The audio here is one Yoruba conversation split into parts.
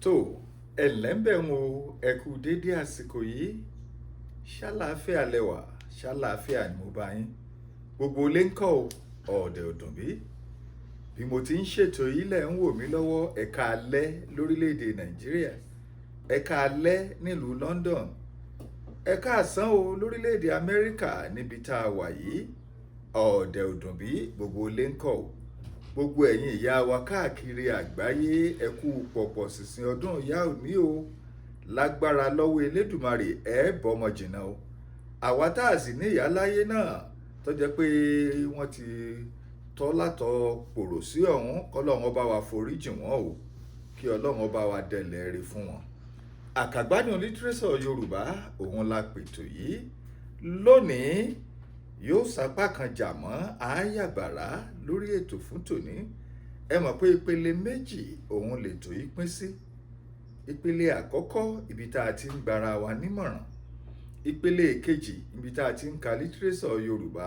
tó ẹlẹ́ńbẹ̀ ń wo ẹkú déédé àsìkò yìí ṣàlàáfíà lẹ́wà ṣàlàáfíà ni mo bá yín gbogbo ilé ń kọ́ ọ̀dẹ̀ ọ̀dùn bí mo ti ń ṣètò yìí lẹ̀ ń wò mí lọ́wọ́ ẹ̀ka alẹ́ lórílẹ̀‐èdè nàìjíríà ẹ̀ka alẹ́ nílùú London ẹ̀ka àsán o lórílẹ̀‐èdè amẹ́ríkà níbi tá a wà yìí ọ̀dẹ̀ ọ̀dùn gbogbo ilé ń kọ́ gbogbo ẹ̀yin ìyá wa káàkiri àgbáyé ẹ kú pọ̀pọ̀ sísìn ọdún ìyá òní o lágbára lọ́wọ́ elédùmarè ẹ bọ́mọ jìnnà o àwa tá a sì ní ìyá láyé náà tó jẹ́ pé wọ́n ti tọ́ látọ̀ pòrò sí ọ̀hún kọ́lọ́run ọba wa foríjì wọ́n o kí ọlọ́run ọba wa dẹ̀lẹ̀ rí fún wọn. àkàgbádùn lítírésọ̀ yorùbá òun la pètò yìí lónìí yóò sapá kan jà mọ́ àáyàgbàrá lórí ètò fún tòní. ẹ mọ̀ pé ìpele méjì òun lètò yìí pín sí. ìpele àkọ́kọ́ ibi tá a ti ń gbara wa nímọ̀ràn, ìpele èkejì ibi tá a ti ń ka lítírésọ̀ yorùbá.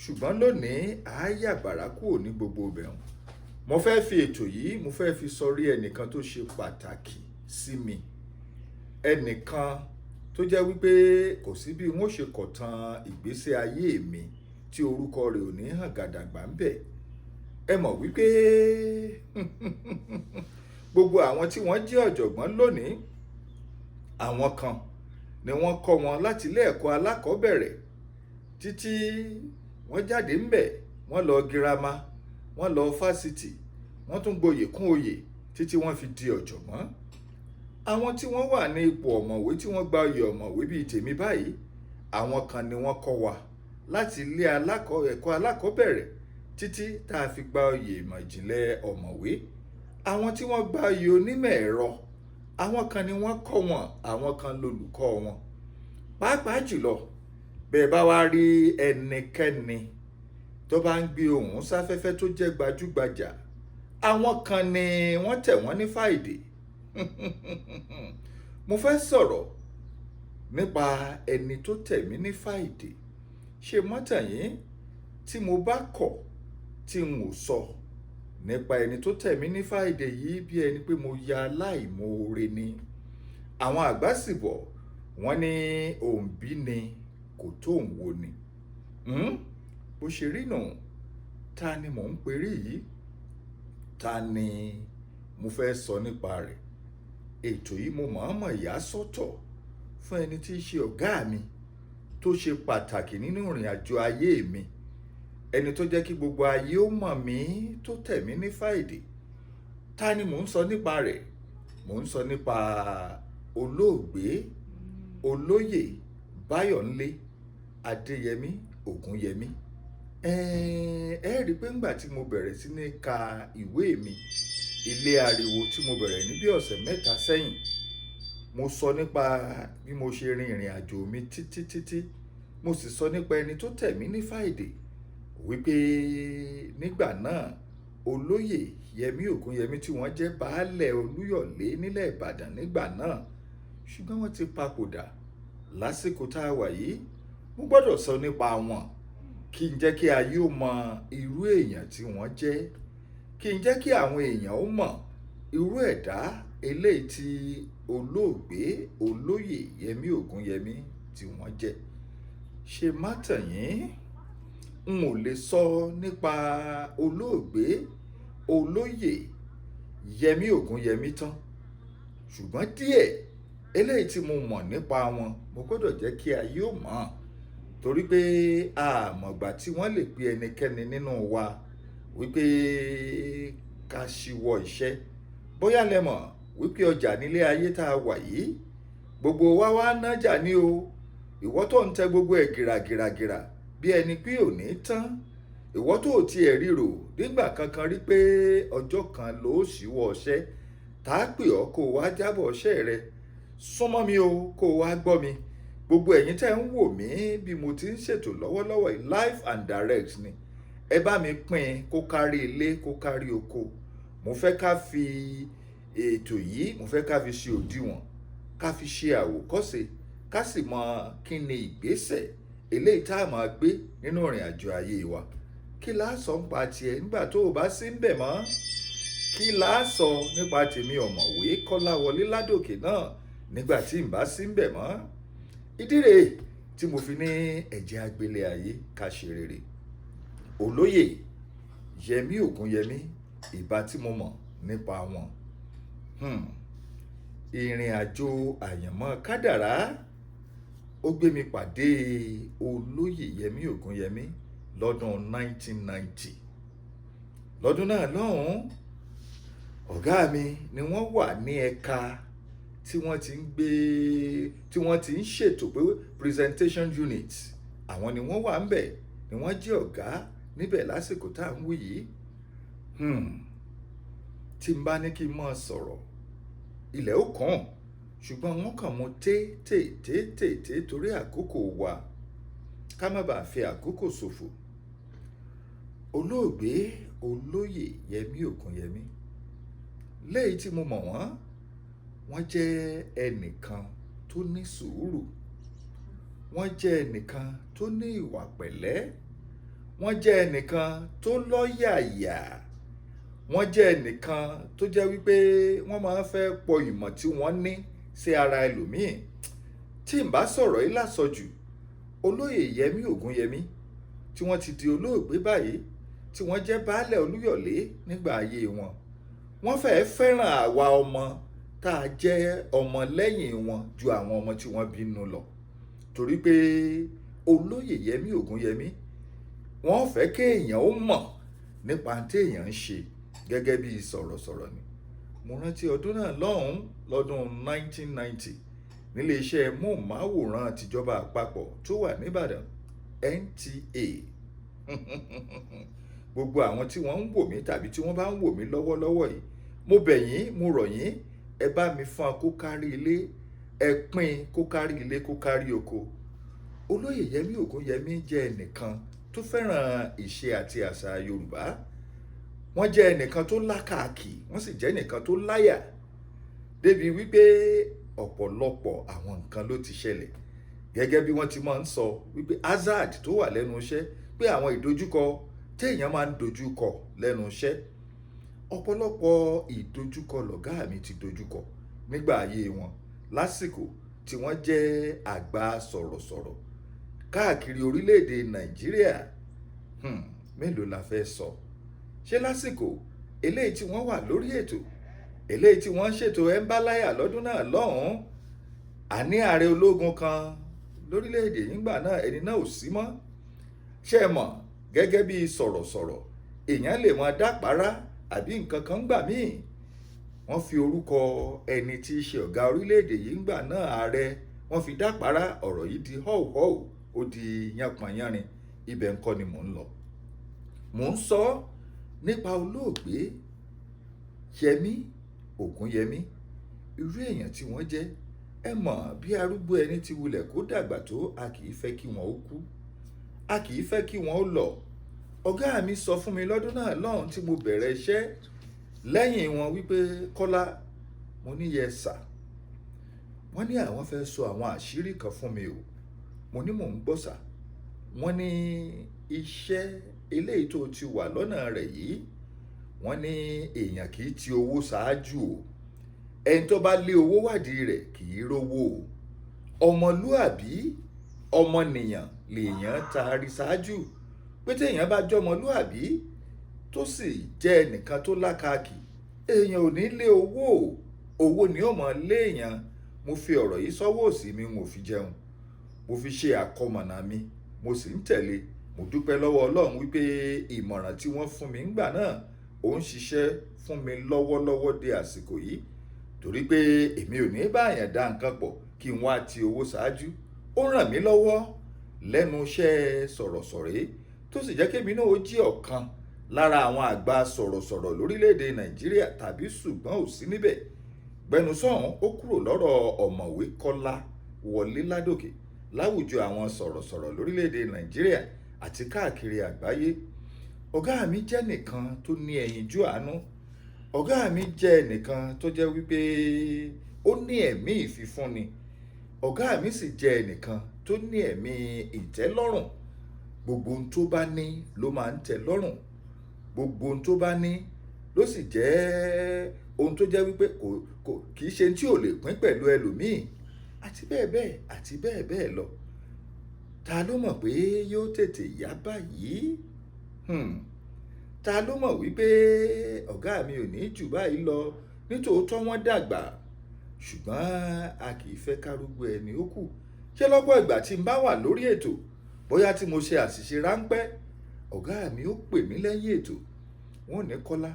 ṣùgbọ́n lónìí àáyàgbàrá kúrò ní gbogbo ibẹ̀hùn. mo fẹ́ fi ètò yìí mo fẹ́ fi sọrí ẹnìkan tó ṣe pàtàkì sí mi, ẹnìkan tó jẹ́ wípé kò sí bí wọ́n ṣe kọ̀tàn ìgbésí ayé mi tí orúkọ rẹ̀ ò ní hàn gàdàgbà ń bẹ̀. ẹ mọ̀ wípé gbogbo àwọn tí wọ́n jẹ́ ọ̀jọ̀gbọ́n lónìí, àwọn kan ni wọ́n kọ́ wọn láti ilé ẹ̀kọ́ alákọ̀ọ́bẹ̀rẹ̀ títí wọ́n jáde ńbẹ̀, wọ́n lọ girama, wọ́n lọ fásitì, wọ́n tún gboyè kún oyè títí wọ́n fi di ọ̀jọ̀gbọ́n. àwọn tí wọ́n wà ní ipò ọ̀mọ̀wé tí wọ́n gba oyè ọ̀mọ̀wé bíi tèmi báyìí, àwọn kan ni wọ́n kọ́ wa láti ilé ẹ̀kọ́ alákọ̀ọ́bẹ̀rẹ̀ títí tá a fi gba oyè ìmọ̀ ìjìnlẹ̀ ọ̀mọ̀wé. àwọn tí wọ́n gba oyè onímọ̀ ẹ̀rọ, àwọn kan ni wọ́n kọ́ wọn, àwọn kan lolùkọ́ wọn. pàápàá jùlọ bẹ́ẹ̀ bá wá rí ẹnikẹ́ni tó bá ń gbé ohùn sáfẹ́fẹ́ tó jẹ́ gbajúgbajà, àwọn kan ni wọ́n tẹ̀ wọ́n ní fàìdè. mo fẹ́ sọ̀rọ̀ nípa ẹni tó tẹ̀ mí ní fàìdè. ṣe mọ́tàn yín tí mo bá kọ̀ tí n ò sọ nípa ẹni tó tẹ̀ mí ní fàìdè yìí bí ẹni pé mo ya aláìmoore ni. àwọn àgbà sì bọ̀ wọ́n ní òǹbí ni kò tó òun wo ni. bó ṣe rí nù, ta ni mò ń perí yìí, ta ni mo fẹ́ sọ nípa rẹ̀. ètò yìí mo mọ̀ọ́mọ̀ yà sọ́tọ̀ fún ẹni tí í ṣe ọ̀gá mi tó ṣe pàtàkì nínú ìrìn àjò ayé mi, ẹni tó jẹ́ kí gbogbo ayé ó mọ̀ mí, tó tẹ̀ mí ní fàìdè. ta ni mò ń sọ nípa rẹ̀? mò ń sọ nípa olóògbé olóyè Báyọ̀nlé Adéyẹmí Ògúnyẹmí. ẹ rí i pé ńgbà tí mo bẹ̀rẹ̀ sí ní ka ìwé mi Ilé Ariwo tí mo bẹ̀rẹ̀ ní bí ọ̀sẹ̀ mẹ́ta sẹ́yìn, mo sọ nípa bí mo ṣe rin ìrìn àjò mi títí mo sì sọ nípa ẹni tó tẹ̀ mí ní fàìdè, wípé nígbà náà olóyè Yẹmí Ògúnyẹmí tí wọ́n jẹ́ baálẹ̀ Olúyọ̀lé nílẹ̀ Ìbàdàn nígbà náà, ṣùgbọ́n wọ́n ti papòdà lásìkò tá a wà yìí. mo gbọ́dọ̀ sọ nípa wọn kí n jẹ́ kí ayé ó mọ irú èèyàn tí wọ́n jẹ́, kí n jẹ́ kí àwọn èèyàn ó mọ irú ẹ̀dá eléyìí tí olóògbé olóyè Yẹmí Ògúnyẹmí tí wọ́n jẹ́. ṣe má tàn yín, n ò lè sọ nípa olóògbé olóyè Yẹmí Ògúnyẹmí tán, ṣùgbọ́n díẹ̀ eléyìí tí mo mọ̀ nípa wọn mo gbọ́dọ̀ jẹ́ kí ayé ó mọ̀, torí pé àmọ̀gbà tí wọ́n lè pe ẹnikẹ́ni nínú wa wípé ká ṣíwọ́ iṣẹ́. bóyá lẹ mọ̀ wípé ọjà nílé ayé tá a wà yìí, gbogbo wa wá nájà ní o. ìwọ tó ń tẹ gbogbo ẹ̀ gìràgìràgìrà bí ẹni pé ò ní tán, ìwọ tó tiẹ̀ ríro nígbà kankan rí pé ọjọ́ kan ló ṣíwọ́ iṣẹ́ tá a pè ọ́ kó wá jábọ̀ iṣẹ́ rẹ. súnmọ́ mi o kó wá gbọ́ mi. gbogbo ẹ̀yin tẹ́ ń wò mí bí mo ti ń ṣètò lọ́wọ́lọ́wọ́ yìí, live and direct ni. ẹ bá mi pín kó kárí ilé kó kárí oko. mo fẹ́ ká fi ètò yìí mo fẹ́ ká fi ṣe òdiwọ̀n, ká fi ṣe àwòkọ́ṣe, ká sì mọ kí ni ìgbésẹ̀ eléyìí tá a máa gbé nínú ìrìn àjò ayé wa. kí la sọ ń pa tiẹ̀ nígbà tó o bá sí ń bẹ̀ mọ́? kí la sọ nípa tèmi ọ̀mọ̀wé Kọ́láwọlé Ládòkè náà nígbà tí n bá sí ń bẹ̀ mọ́. Ìdí rèé tí mo fi ní ẹ̀jẹ̀ agbélé ayé ká ṣe rere. Olóyè Yẹmí Ògúnyẹmí ìbá tí mo mọ̀ nípa wọn. Ìrìn àjò àyànmọ́ kádàrá ó gbé mi pàdé olóyè Yẹmí Ògúnyẹmí lọ́dún 1990. Lọ́dún náà lọ́hùn-ún, ọ̀gá mi ni wọ́n wà ní ẹ̀ka tí wọ́n ti ń ṣètò pé presentation unit. Àwọn ni wọ́n wà ń bẹ̀, ni wọ́n jẹ́ ọ̀gá níbẹ̀ lásìkò tá à ń wí yìí. Tí n bá ní kí n máa sọ̀rọ̀, ilẹ̀ ó kàn, ṣùgbọ́n wọ́n kàn mú téètéètéèté torí àkókò wa, ká má bàa fi àkókò ṣòfò. Olóògbé olóyè Yẹmí Ògúnyẹmí, lẹ́yìn tí mo mọ̀ wọ́n jẹ́ ẹnìkan tó ní sùúrù, wọ́n jẹ́ ẹnìkan tó ní ìwà pẹ̀lẹ́, wọ́n jẹ́ ẹnìkan tó lọ́yàyà, wọ́n jẹ́ ẹnìkan tó jẹ́ wípé wọ́n máa ń fẹ́ pọ ìmọ̀ tí wọ́n ní sí ara ẹlòmíì. Tí n bá sọ̀rọ̀ yìí lásọjù, olóyè Yẹmí Ògúnyẹmí tí wọ́n ti di olóògbé báyìí, tí wọ́n jẹ́ baálẹ̀ Olúyọ̀lé nígbà ayé wọn, wọ́n fẹ́ràn àwa ọmọ tá a jẹ́ ọmọ lẹ́yìn wọn ju àwọn ọmọ tí wọ́n bínú lọ. Torí pé olóyè Yẹmí Ògúnyẹmí wọ́n fẹ́ kéèyàn ó mọ̀ nípa téèyàn ń ṣe gẹ́gẹ́ bí sọ̀rọ̀sọ̀rọ̀ ni. Mo rántí ọdún náà lọ́dún 1990 nílé iṣẹ́ móhùnmáwòrán tìjọba àpapọ̀ tó wà níbàdàn, NTA. Gbogbo àwọn tí wọ́n ń wò mí tàbí tí wọ́n bá ń wò mí lọ́wọ́lọ́wọ́ yìí, mo bẹ̀ yín, mo rọ̀ yín, ẹ bá mi fọ́n kó kárí ilé, ẹ pín kó kárí ilé kó kárí oko. Olóyè Yẹmí Ògúnyẹmí jẹ́ ẹnìkan tó fẹ́ràn ìṣe àti àṣà Yorùbá. Wọ́n jẹ́ ẹnìkan tó lákàkì, wọ́n sì jẹ́ ẹnìkan tó láyà, débi wípé ọ̀pọ̀lọpọ̀ àwọn nǹkan ló ti ṣẹlẹ̀. Gẹ́gẹ́ bí wọ́n ti máa ń sọ wípé hazard tó wà lẹ́nu iṣẹ́, pé àwọn ìdojúkọ téèyàn máa ń dojúkọ lẹ́nu iṣẹ́. Ọ̀pọ̀lọpọ̀ ìdojúkọ lọ̀gá mi ti dojúkọ nígbà ayé wọn lásìkò tí wọ́n jẹ́ àgbà sọ̀rọ̀sọ̀rọ̀ káàkiri orílẹ̀-èdè Nàìjíríà. Mélòó la fẹ́ sọ? Ṣé lásìkò eléyìí tí wọ́n wà lórí ètò, eléyìí tí wọ́n ṣètò ẹ̀ńbáláyà lọ́dún náà lọ́hùn-ún, àní ààrẹ ológun kan lórílẹ̀-èdè nígbà náà, ẹni náà ò sí mọ́. Ṣé ẹ mọ̀, gẹ́gẹ́ bí sọ̀rọ̀sọ̀rọ̀, èèyàn lè máa dápárá àbí nǹkan kan gbà míì. Wọ́n fi orúkọ ẹni tí í ṣe ọ̀gá orílẹ̀-èdè yìí ńgbà náà, ààrẹ, wọ́n fi dápárá. Ọ̀rọ̀ yìí di họ́wùhọ́wù, ó di yánpọnyánrin. Ibẹ̀ ńkọ́ ni mò ń lọ. Mò ń sọ nípa olóògbé Yẹmí Ògúnyẹmí, irú èèyàn tí wọ́n jẹ́. Ẹ mọ̀, bí arúgbó ẹni ti wulẹ̀ kó dàgbà tó, a kì í fẹ́ kí wọn ó kú, a kì í fẹ́ kí wọn ó lọ. Ọ̀gá mi sọ fún mi lọ́dún náà lọ́hùn tí mo bẹ̀rẹ̀ iṣẹ́ lẹ́yìn wọn wípé, Kọ́lá, mo ní yes sir. Wọ́n ní àwọn fẹ́ sọ àwọn àṣírí kan fún mi o. Mo ní mò ń gbọ́ sà. Wọ́n ní iṣẹ́ eléyìí tó ti wà lọ́nà rẹ̀ yìí, wọ́n ní èèyàn kì í ti owó ṣáájú o. Ẹni tó bá lé owó wádìí rẹ̀ kì í rówó o. Ọmọlúàbí, ọmọnìyàn lèèyàn taari ṣáájú. Pé téèyàn bá jọmọlúàbí tó sì jẹ́ ẹnìkan tó lákàkì, èèyàn ò ní lé owó o. Owó ni ó mọ̀ léèyàn. Mo fi ọ̀rọ̀ yìí sọ́wọ́ òsì mi, mo fi jẹun, mo fi ṣe àkọmọ̀nà mi, mo sì ń tẹ̀lé. Mo dúpẹ́ lọ́wọ́ Ọlọ́run wípé ìmọ̀ràn tí wọ́n fún mi ńgbà náà ó ń ṣiṣẹ́ fún mi lọ́wọ́lọ́wọ́ dé àsìkò yìí. Torí pé èmi ò ní bá àyàn dá nǹkan pọ̀ kí n wá ti owó ṣáájú. Ó ràn mí lọ́wọ́ lẹ́nu iṣẹ́ sọ̀rọ̀sọ̀rọ̀, tó sì jẹ́ kémi náà ó jí ọ̀kan lára àwọn àgbà sọ̀rọ̀sọ̀rọ̀ lórílẹ̀‐èdè Nàìjíríà, tàbí ṣùgbọ́n ò sí níbẹ̀. Gbẹnusọ̀hún ó kúrò lọ́rọ̀ ọ̀mọ̀wé Kọ́láwọlé Ládòkè láwùjọ àwọn sọ̀rọ̀sọ̀rọ̀ lórílẹ̀‐èdè Nàìjíríà àti káàkiri àgbáyé. Ọ̀gá mi jẹ́ nìkan tó ní ẹyinjú àánú. Ọ̀gá mi jẹ́ nìkan tó jẹ́ wípé ó ní ẹ̀mí ìfifúnni. Ọ̀gá mi sì jẹ́ nìkan tó ní ẹ̀mí ìtẹ́lọ́rùn. Gbogbo ohun tó bá ní ló máa ń tẹ́ lọ́rùn. Gbogbo ohun tó bá ní ló sì jẹ́ ohun tó jẹ́ wípé kì í ṣe tí ò lè pín pẹ̀lú ẹlòmíì àti bẹ́ẹ̀ bẹ́ẹ̀ àti bẹ́ẹ̀ bẹ́ẹ̀ lọ. Ta ló mọ̀ pé yóò tètè yá báyìí? Ta ló mọ̀ wípé ọ̀gá mi ò ní jù báyìí lọ? Nítòótọ́ wọ́n dàgbà, ṣùgbọ́n a kì í fẹ́ kárúgbó ẹni ó kù. Ṣé lọ́pọ̀ ìgbà tí n bá wà lórí ètò, bóyá tí mo ṣe àṣìṣe ráńpẹ́, ọ̀gá mi ó pè mí lẹ́yìn ètò, wọ́n ní Kọ́lá,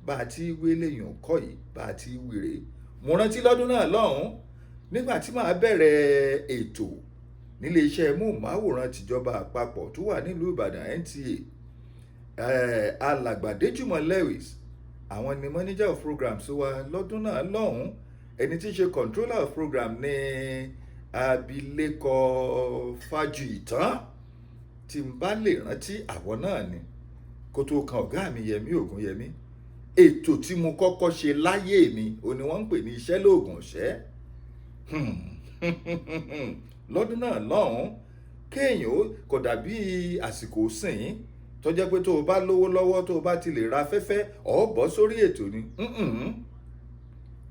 bá a ti wé léèyàn kọ́ yìí, bá a ti wí rèé. Mo rántí lọ́dún náà lọ́hùn-ún, nígbà tí màá bẹ̀rẹ̀ ètò nílé iṣẹ́ móhùnmáwòrán tìjọba àpapọ̀ tó wà nílùú Ìbàdàn NTA, alàgbà Déjùmọ̀ Lewis, àwọn ni manager of programs wa lọ́dún náà lọ́hùn-ún. Ẹni tí ń ṣe controller of program ní abilékọ Fájuyìtán, tí n bá lè rántí àwọn náà ni, kó tó kan ọ̀gá mi Yẹmí Ògúnyẹmí. Ètò tí mo kọ́kọ́ ṣe láyé mi òun ni wọ́n ń pè ní iṣẹ́ lóògùn ọ̀ṣẹ́. Lọ́dún náà lọ́hùn-ún, kéèyàn kò dàbí àsìkò sìn tó jẹ́ pé tó o bá lówó lọ́wọ́, tó o bá ti lè ra afẹ́fẹ́, ọ̀ bọ́ sórí ètò ni.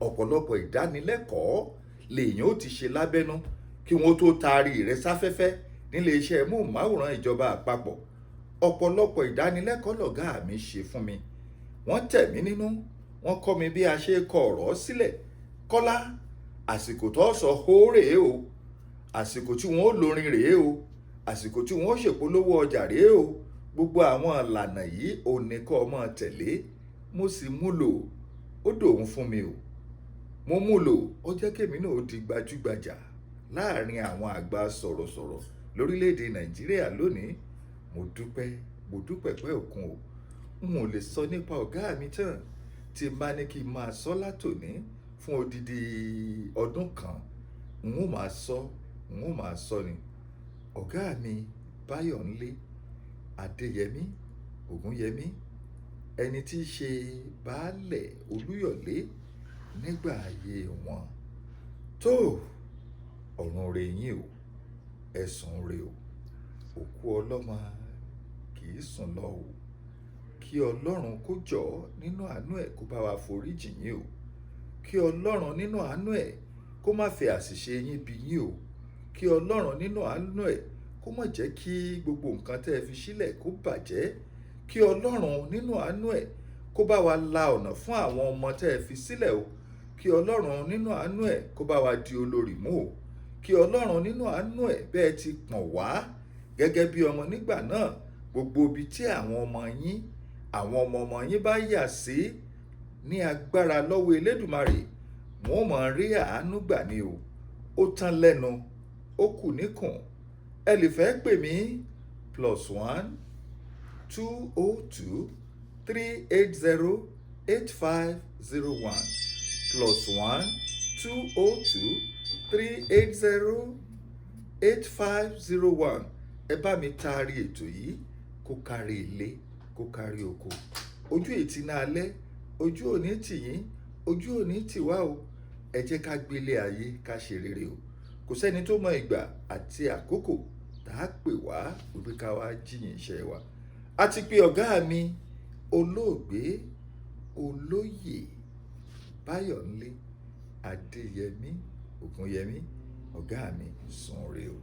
Ọ̀pọ̀lọpọ̀ ìdánilẹ́kọ̀ọ́ lèèyàn ó ti ṣe lábẹ́nú kí wọ́n tó taari rẹ̀ sáfẹ́fẹ́ nílé iṣẹ́ móhùnmáwòrán ìjọba àpapọ̀. Ọ̀pọ̀lọpọ̀ ìdánilẹ́kọ̀ọ́ lọ̀gá mi ṣe fún mi. Wọ́n tẹ̀ mí nínú, wọ́n kọ́ mi bí a ṣe kọ ọ̀rọ̀ sílẹ̀. Kọ́lá, àsìkò tó sọ hó rèé o, àsìkò tí wọ́n ó lorin rèé o, àsìkò tí wọ́n ó ṣèpolówó ọjà rèé o. Gbogbo àwọn ìlànà yìí ò ní kọ́ ọmọ tẹ̀lé. Mo sì múlò, ó dòun fún mi o. Mo múlò, ó jẹ́ kémi náà ó di gbajúgbajà láàrin àwọn àgbà sọ̀rọ̀sọ̀rọ̀ lórílẹ̀‐èdè Nàìjíríà lónìí. Mo dúpẹ́ pẹ́ òkun o. N ò lè sọ nípa ọ̀gá mi tán. Tí n bá ní kí n máa sọ látòní fún odidi ọdún kan, n ó máa sọ ni. Ọ̀gá mi Báyọ̀nlé Adéyẹmí Ògúnyẹmí, ẹni tí í ṣe baálẹ̀ Olúyọ̀lé nígbà ayé wọn. Tó, ọ̀run re yín o, ẹ̀sùn re o. Òkú ọlọ́mọ kì í sùn lọ o. Kí Ọlọ́run kó jọ̀ọ́ nínú àánú ẹ̀ kó bá wa foríjì yín o. Kí Ọlọ́run nínú àánú ẹ̀ kó má fi àṣìṣe yín bí yín o. Kí Ọlọ́run nínú àánú ẹ̀ kó má jẹ́ kí gbogbo nǹkan tẹ́ ẹ fi sílẹ̀ kó bàjẹ́. Kí Ọlọ́run nínú àánú ẹ̀ kó bá wa la ọ̀nà fún àwọn ọmọ tẹ́ ẹ fi sílẹ̀ o. Kí Ọlọ́run nínú àánú ẹ̀ kó bá wa di olórí mú o. Kí Ọlọ́run nínú àánú ẹ̀ bẹ́ẹ̀ ti pọ̀n wá gẹ́gẹ́ bí ọmọ nígbà náà, gbogbo ibi tí àwọn ọmọ yín bá yà sí ní agbára lọ́wọ́ Elédùmarè, wọ́n máa rí àánú gbà ní o. Ó tán lẹ́nu, ó kù níkùn. Ẹ lè fẹ́ pè mí +1 202 380 8501 +1 202 380 8501. Ẹ bá mi taari ètò yìí kó kárí ilé, kó kárí oko. Ojú ètí náà alẹ́, ojú òní tì yín, ojú òní tì wá o. Ẹ jẹ́ ká gbélé ayé ká ṣe rere o. Kò sẹ́ni tó mọ ìgbà àti àkókò tá a pè wá wípé ká wá jíyìn iṣẹ́ wa. A ti pe ọ̀gá mi olóògbé olóyè Báyọ̀nlé Adéyẹmí Ògúnyẹmí. Ọ̀gá mi sùn re o.